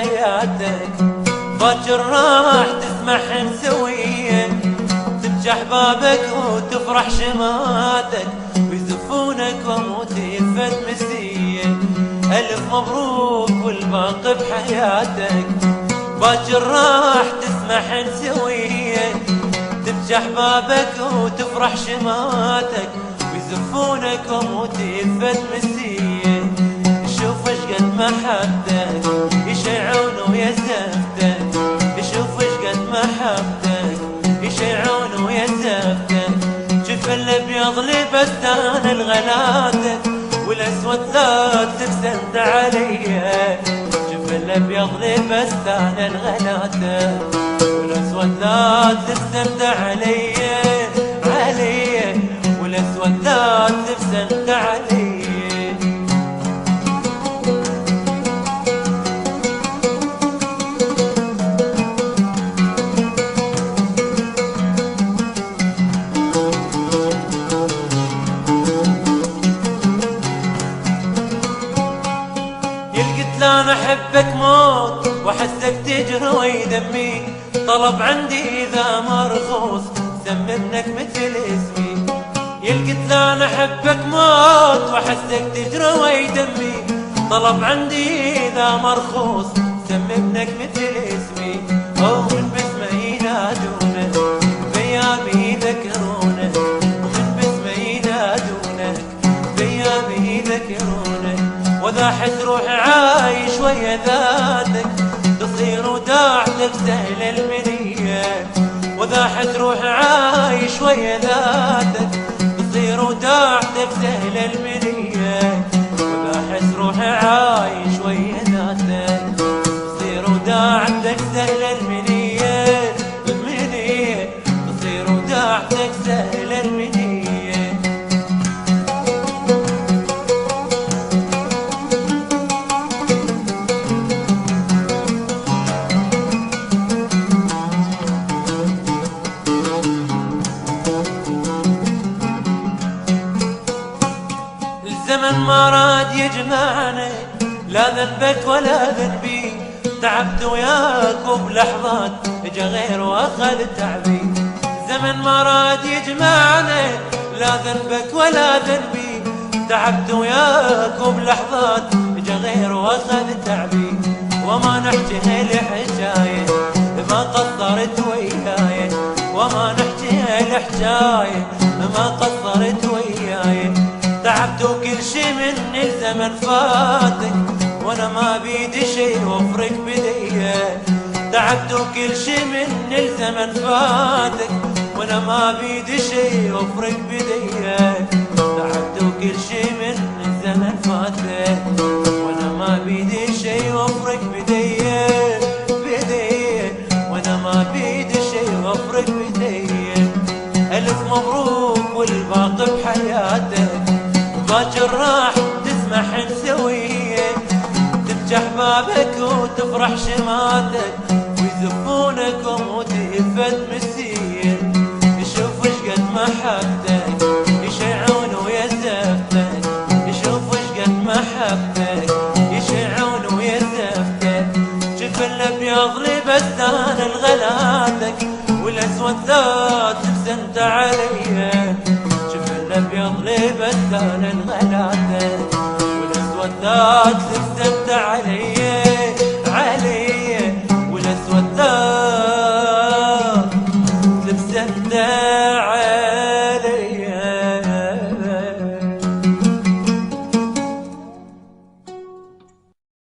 بحياتك، باكر راح تسمح سويا، تبكي احبابك وتفرح شماتك، ويزفونك واموت يفد مسية. الف مبروك والباقي بحياتك، باكر راح تسمح سويا، تبكي احبابك وتفرح شماتك، ويزفونك واموت يفد مسية. شوف اش قد محبتك يشيعون ويا زفتك، شوف اش قد محبتك يشيعون ويا زفتك. شوف الابيض لبستان الغلاتك، والاسود لا تفسد عليا. شوف الابيض لبستان الغلاتك، والاسود لا تفسد عليا عليا، والاسود لا تفسد عليا. انا احبك موت واحسك تجري دمي، طلب عندي اذا مرخوص سم ابنك مثل اسمي. يلقيت انا احبك موت واحسك تجري دمي، طلب عندي اذا مرخوص سم ابنك مثل اسمي. او من باسمه ينادونك بيامي يذكرونك، ومن باسمه ينادونك بيامي يذكرونك. واذا حس روحي عايش ويا ذاتك، تصير وداعتك سهل المنية. واذا حس روحي عايش ويا ذاتك، تصير وداعتك سهل المنية. واذا حس روحي عايش ويا ذاتك، تصير وداعتك سهل المنية المنية، تصير وداعتك سهل المنية. الزمن ما راد يجمعنا، لا ذنبك ولا ذنبي، تعبت وياك وبلحظات اجا غير واخذ تعبي. الزمن ما راد يجمعنا، لا ذنبك ولا ذنبي، تعبت وياك وبلحظات اجا غير واخذ تعبي. وما نحكي هالحكاية ما قصرت وياي، وما نحكي هالحكاية ما قصرت وياي. تعبت وكل شي من الزمن فاتك، وانا ما بيدي شي وفرق بديه. تعبت وكل شي من الزمن فاتك، وانا ما بيدي شي وفرق بديه. تعبت وكل شي من الزمن فاتك، وانا ما بيدي شي وفرق بديه بديه، وانا ما بيدي شي وفرق بديه. الف مبروك والباقي بحياتك، باكر راح تسمح سوية، تبكي احبابك وتفرح شماتك، ويزفونك واموت يفد مسية. يشوف اش قد محبتك يشيعون ويا زفتك، يشوف اش قد محبتك يشيعون ويا زفتك. شوف الابيض لبستان الغلاتك، والاسود لا تفسد عليا. الابيض لبستان الغلاتك، والاسود لا